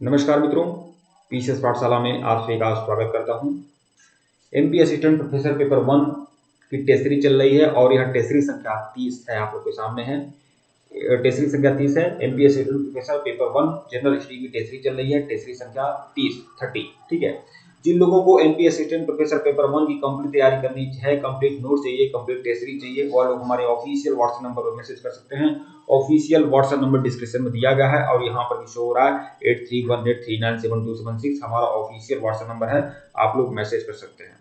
नमस्कार मित्रों, पीसीएस पाठशाला में आप सभी का स्वागत करता हूं। एमपी असिस्टेंट प्रोफेसर पेपर 1 की टेस्ट सीरीज चल रही है और यह टेस्ट सीरीज संख्या 30 है, आप लोग के सामने है। टेस्ट सीरीज संख्या 30 है। MP assistant professor paper 1 general history की टेस्ट सीरीज चल रही है। टेस्ट सीरीज संख्या 30, ठीक है। जिन लोगों को एमपी असिस्टेंट प्रोफेसर पेपर 1 की कंप्लीट तैयारी करनी है, कंप्लीट नोट चाहिए, कंप्लीट टेस्ट सीरीज चाहिए, वो लोग हमारे ऑफिशियल व्हाट्सएप नंबर पर मैसेज कर सकते हैं। ऑफिशियल व्हाट्सएप नंबर डिस्क्रिप्शन में दिया गया है और यहाँ पर भी शो हो रहा है 8318397276 हमारा ऑफिशियल व्हाट्सएप नंबर है, आप लोग मैसेज कर सकते हैं,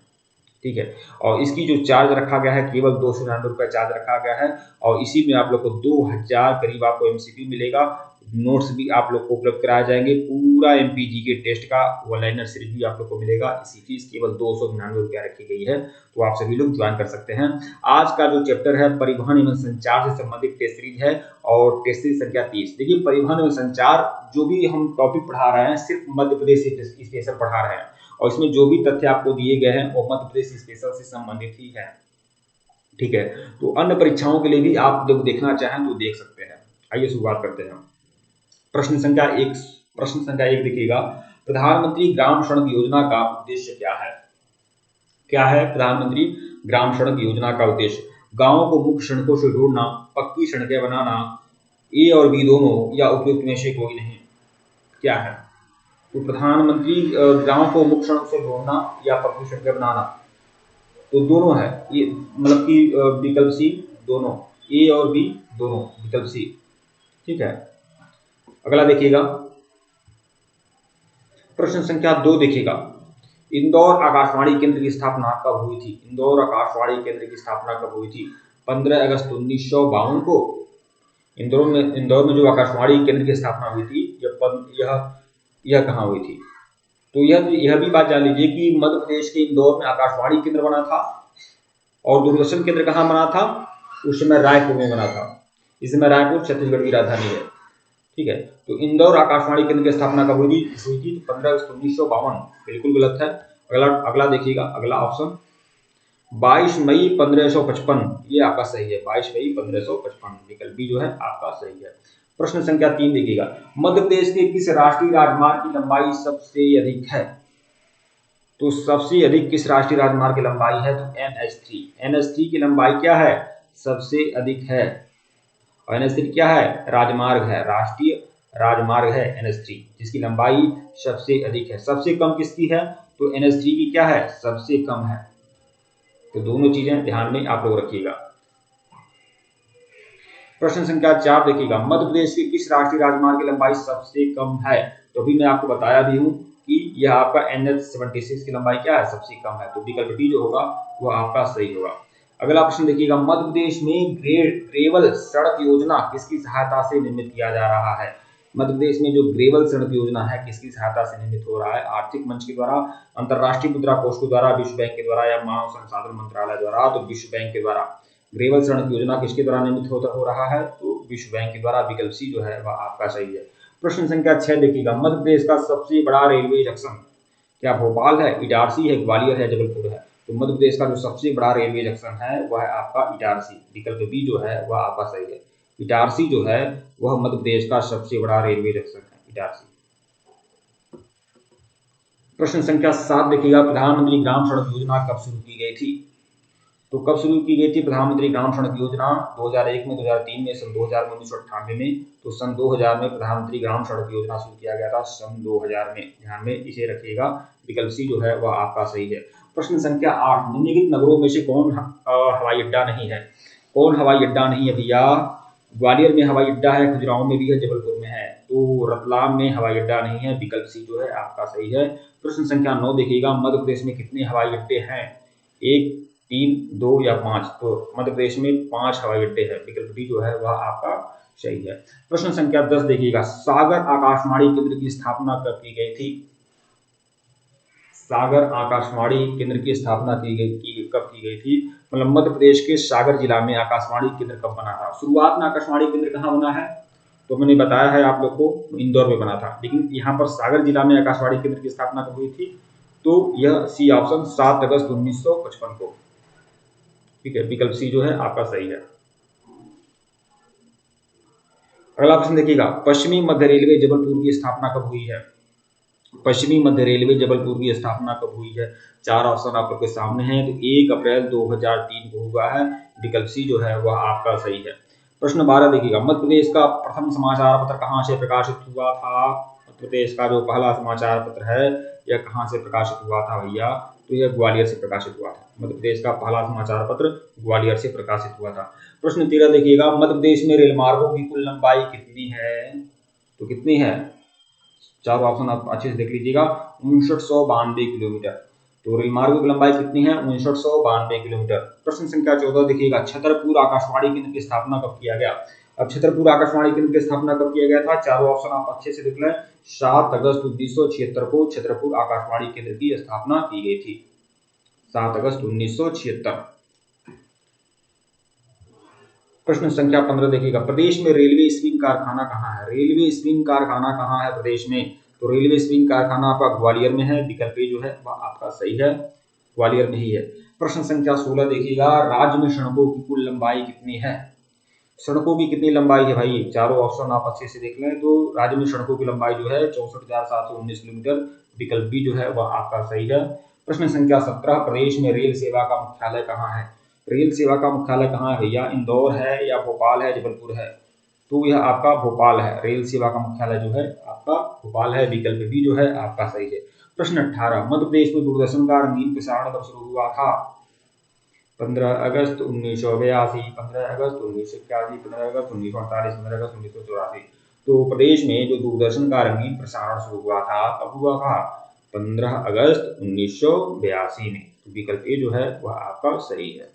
ठीक है। और इसकी जो चार्ज रखा गया है केवल 299 रुपये चार्ज रखा गया है और इसी में आप लोग को 2000 करीब आपको एमसीक्यू मिलेगा। नोट्स भी आप लोग को उपलब्ध कराए जाएंगे। पूरा एमपीजी के टेस्ट का वन लाइनर सीरीज भी आप लोग को मिलेगा। इसी फीस केवल 299 रुपया रखी गई है, तो आप सभी लोग ज्वाइन कर सकते हैं। आज का जो चैप्टर है परिवहन एवं संचार से संबंधित टेस्ट सीरीज है और टेस्ट सीरीज संख्या 30। देखिए, परिवहन एवं संचार जो भी हम टॉपिक पढ़ा रहे हैं सिर्फ मध्य प्रदेश स्पेशल पढ़ा रहे हैं और इसमें जो भी तथ्य आपको दिए गए हैं वो मध्य प्रदेश स्पेशल से संबंधित ही है, ठीक है। तो अन्य परीक्षाओं के लिए भी आप जब देखना चाहें तो देख सकते हैं। आइए शुरुआत करते हैं। प्रश्न संख्या एक देखिएगा, प्रधानमंत्री ग्राम सड़क योजना का उद्देश्य क्या है? क्या है प्रधानमंत्री ग्राम सड़क योजना का उद्देश्य? गांवों को मुख्य सड़कों से जोड़ना, पक्की सड़कें बनाना, ए और बी दोनों या उपयुक्त में से कोई नहीं। क्या है? तो प्रधानमंत्री गांव को मुख्य सड़क से जोड़ना या पक्की सड़कें बनाना, तो दोनों है ये, मतलब कि विकल्प सी दोनों, ए और बी दोनों, विकल्प सी, ठीक है। अगला देखिएगा, प्रश्न संख्या 2 देखिएगा, इंदौर आकाशवाणी केंद्र की स्थापना कब हुई थी? इंदौर आकाशवाणी केंद्र की स्थापना कब हुई थी? 15 अगस्त 1952 को इंदौर में जो आकाशवाणी केंद्र की स्थापना हुई थी, यह कहाँ हुई थी? तो यह भी बात जान लीजिए कि मध्य प्रदेश के इंदौर में आकाशवाणी केंद्र बना था और दूरदर्शन केंद्र कहाँ बना था? उस समय रायपुर में बना था। इस समय रायपुर छत्तीसगढ़ की राजधानी है, ठीक है। तो इंदौर आकाशवाणी केंद्र की स्थापना कब हुई थी? 15 अगस्त 1952, बिल्कुल गलत है। अगला देखिएगा, अगला ऑप्शन 22 मई 1555, ये आपका सही है। 22 मई 1555 विकल्प बी जो है आपका सही है। प्रश्न संख्या 3 देखिएगा, मध्य प्रदेश के किस राष्ट्रीय राजमार्ग की लंबाई सबसे अधिक है? तो सबसे अधिक किस राष्ट्रीय राजमार्ग की लंबाई है? तो NH3 की लंबाई क्या है? सबसे अधिक है। और NH3 क्या है? राजमार्ग है, राष्ट्रीय राजमार्ग है NH3, जिसकी लंबाई सबसे अधिक है। सबसे कम किसकी है? तो NH3 की क्या है? सबसे कम है। तो दोनों चीजें ध्यान में आप लोग रखिएगा। प्रश्न संख्या 4 देखिएगा, मध्य प्रदेश के किस राष्ट्रीय राजमार्ग की लंबाई सबसे कम है? तो अभी मैं आपको बताया भी हूं कि यह आपका NH76 की लंबाई क्या है? सबसे कम है। तो विकल्प डी जो होगा वो आपका सही होगा। अगला प्रश्न देखिएगा, मध्य प्रदेश में ग्रेवल सड़क योजना किसकी सहायता से निर्मित किया जा रहा है? मध्य प्रदेश में जो ग्रेवल सड़क योजना है किसकी सहायता से निर्मित हो रहा है? आर्थिक मंच के द्वारा, अंतरराष्ट्रीय मुद्रा कोष के द्वारा, विश्व बैंक के द्वारा या मानव संसाधन मंत्रालय द्वारा? तो विश्व बैंक के द्वारा। ग्रेवल सड़क योजना किसके द्वारा निर्मित हो रहा है? तो विश्व बैंक के द्वारा। विकल्प सी जो है वह आपका सही है। प्रश्न संख्या 6 देखिएगा, मध्य प्रदेश का सबसे बड़ा रेलवे जंक्शन क्या भोपाल है, इटारसी है, ग्वालियर है, जबलपुर है? तो मध्य प्रदेश का जो सबसे बड़ा रेलवे जंक्शन है वह है आपका इटारसी। विकल्प बी जो है वह आपका सही है। इटारसी जो है वह मध्य प्रदेश का सबसे बड़ा रेलवे जंक्शन है, इटारसी। प्रश्न संख्या 7 देखिएगा, प्रधानमंत्री ग्राम सड़क योजना कब शुरू की गई थी? तो कब शुरू की गई थी प्रधानमंत्री ग्राम सड़क योजना? 2001 में, 2003 में, सन 2000 में, 1998 में? तो सन 2000 में प्रधानमंत्री ग्राम सड़क योजना शुरू किया गया था, सन 2000 में। ध्यान में इसे रखिएगा। विकल्प सी जो है वह आपका सही है। प्रश्न संख्या 8, निम्नलिखित नगरों में से कौन हवाई अड्डा नहीं है? कौन हवाई अड्डा नहीं है भैया? ग्वालियर में हवाई अड्डा है, खजुराहो में भी है, जबलपुर में है। तो रतलाम में हवाई अड्डा नहीं है। विकल्प सी जो है आपका सही है। प्रश्न संख्या 9 देखिएगा, मध्य प्रदेश में कितने हवाई अड्डे हैं? 1, 3, 2 या 5? तो मध्य प्रदेश में 5 हवाई अड्डे हैं। विकल्प डी जो है वह आपका सही है। प्रश्न संख्या 10 देखिएगा, सागर आकाशवाणी केंद्र की स्थापना कब की गई थी? सागर आकाशवाणी केंद्र की स्थापना कब की गई थी? मतलब मध्य प्रदेश के सागर जिला में आकाशवाणी केंद्र कब बना था? शुरुआत में आकाशवाणी केंद्र कहाँ बना है? तो मैंने बताया है आप लोग को, इंदौर में बना था, लेकिन यहाँ पर सागर जिला में आकाशवाणी केंद्र की स्थापना कब हुई थी? तो यह सी ऑप्शन 7 अगस्त 1955 को, ठीक है। विकल्प सी जो है आपका सही है। अगला प्रश्न देखिएगा, पश्चिमी मध्य रेलवे जबलपुर की स्थापना कब हुई है? पश्चिमी मध्य रेलवे जबलपुर की स्थापना कब हुई है? 4 ऑप्शन आप लोग के सामने हैं। तो 1 अप्रैल 2003 को हुआ है। विकल्प सी जो है वह आपका सही है। प्रश्न 12 देखिएगा, मध्य प्रदेश का प्रथम समाचार पत्र कहाँ से प्रकाशित हुआ था? मध्य प्रदेश का जो पहला समाचार पत्र है यह कहाँ से प्रकाशित हुआ था भैया? तो यह ग्वालियर से प्रकाशित हुआ था। मध्य प्रदेश का पहला समाचार पत्र ग्वालियर से प्रकाशित हुआ था। प्रश्न 13 देखिएगा, मध्य प्रदेश में रेल मार्गों की कुल लंबाई कितनी है? तो कितनी है? चारों ऑप्शन आप अच्छे से देख लीजिएगा। 5992 किलोमीटर। तो रेल मार्गों की लंबाई कितनी है? 5992 किलोमीटर। प्रश्न संख्या 14 देखिएगा, छतरपुर आकाशवाणी केंद्र की स्थापना कब किया गया? अब छतरपुर आकाशवाणी केंद्र की स्थापना कब किया गया था? चारों ऑप्शन आप अच्छे से देख लें। 7 अगस्त 1976 को छतरपुर आकाशवाणी केंद्र की स्थापना की गई थी। 7 अगस्त 1976। प्रश्न संख्या 15 देखिएगा, प्रदेश में रेलवे स्विंग कारखाना कहाँ है? रेलवे स्विंग कारखाना कहाँ है प्रदेश में? तो रेलवे स्विंग कारखाना आपका ग्वालियर में है। विकल्प ए जो है वह आपका सही है, ग्वालियर में ही है। प्रश्न संख्या 16 देखिएगा, राज्य में सड़कों की कुल लंबाई कितनी है? सड़कों की कितनी लंबाई है भाई? चारों ऑप्शन आप अच्छे से देख लें। तो राज्य में सड़कों की लंबाई जो है 64,719 किलोमीटर। विकल्प बी जो है वह आपका सही है। प्रश्न संख्या 17, प्रदेश में रेल सेवा का मुख्यालय कहाँ है? रेल सेवा का मुख्यालय कहाँ है भैया? इंदौर है या भोपाल है, जबलपुर है? तो यह आपका भोपाल है। रेल सेवा का मुख्यालय जो है आपका भोपाल है। विकल्प बी जो है आपका सही है। प्रश्न 18, मध्य प्रदेश में दूरदर्शन का रंगीन प्रसारण कब शुरू हुआ था? 15 अगस्त 1982, 15 अगस्त 1981, 15 अगस्त 1948, 15 अगस्त 1984। तो प्रदेश में जो दूरदर्शन का रंगीन प्रसारण शुरू हुआ था कब हुआ था? 15 अगस्त 1982 में। तो विकल्प ए जो है वह आपका सही है।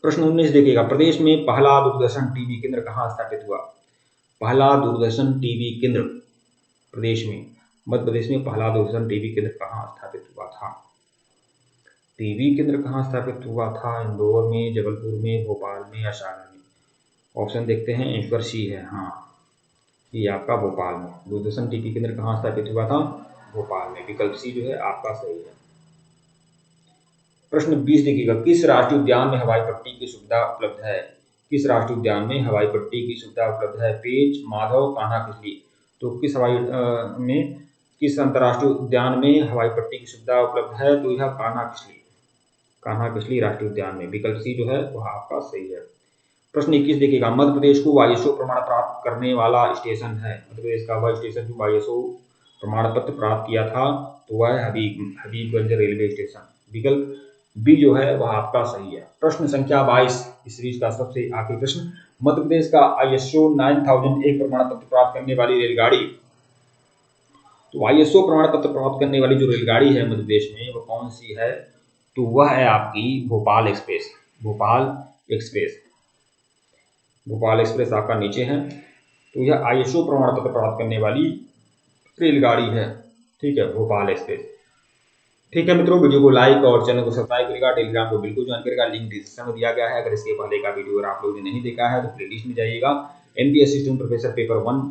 प्रश्न 19 देखिएगा, प्रदेश में पहला दूरदर्शन टीवी केंद्र कहाँ स्थापित हुआ? पहला दूरदर्शन टीवी केंद्र प्रदेश में, मध्य प्रदेश में पहला दूरदर्शन टीवी केंद्र कहाँ स्थापित हुआ था? टीवी केंद्र कहाँ स्थापित हुआ था? इंदौर में, जबलपुर में, भोपाल में या सागर में? ऑप्शन देखते हैं। आंसर सी है, हाँ ये आपका भोपाल में। दूरदर्शन टीवी केंद्र कहाँ स्थापित हुआ था? भोपाल में। विकल्प सी जो है आपका सही है। प्रश्न 20 देखिएगा, किस राष्ट्रीय उद्यान में हवाई पट्टी की सुविधा उपलब्ध है? किस राष्ट्रीय उद्यान में हवाई पट्टी की सुविधा उपलब्ध है? पेंच, माधव, कान्हा, किसली? तो किस अंतर्राष्ट्रीय उद्यान में हवाई पट्टी की सुविधा उपलब्ध है? तो यह कान्हा किसली, कान्हा किसली राष्ट्रीय उद्यान में। विकल्प सी जो है वह आपका सही है। प्रश्न 21 देखिएगा, मध्य प्रदेश को वाईएसओ प्रमाण प्राप्त करने वाला स्टेशन है? मध्य प्रदेश का वह स्टेशन जो वाईएसओ प्रमाण पत्र प्राप्त किया था तो वह हबीबगंज रेलवे स्टेशन। विकल्प बी जो है वह आपका सही है। प्रश्न संख्या 22 इस सीरीज का सबसे आखिरी प्रश्न, मध्य प्रदेश का ISO 9001 प्रमाण पत्र प्राप्त करने वाली रेलगाड़ी, तो ISO प्रमाण पत्र प्राप्त करने वाली जो रेलगाड़ी है मध्य प्रदेश में वो कौन सी है? तो वह है आपकी Bhopal express. Bhopal express, Bhopal express आपका नीचे है। तो यह ISO प्रमाण पत्र प्राप्त करने वाली रेलगाड़ी है। ठीक है, भोपाल एक्सप्रेस। ठीक है मित्रों, वीडियो को लाइक और चैनल को सब्सक्राइब करेगा। टेलीग्राम को बिल्कुल ज्वाइन करेगा, लिंक डिस्क्रिप्शन में दिया गया है। अगर इसके पहले का वीडियो अगर आप लोगों ने नहीं देखा है तो प्लेलिस्ट में जाइएगा। MP assistant professor paper 1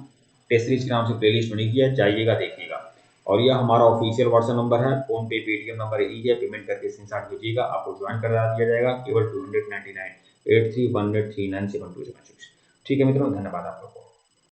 test series के नाम से प्लेलिस्ट बनी है, जाइएगा देखिएगा। और यह हमारा ऑफिशियल व्हाट्सएप नंबर है, फोन पे पेटीएम नंबर यही है। पेमेंट करके स्क्रीनशॉट भेजिएगा, आपको ज्वाइन करा दिया जाएगा केवल 299 8318397276। ठीक है मित्रों, धन्यवाद आप लोग को।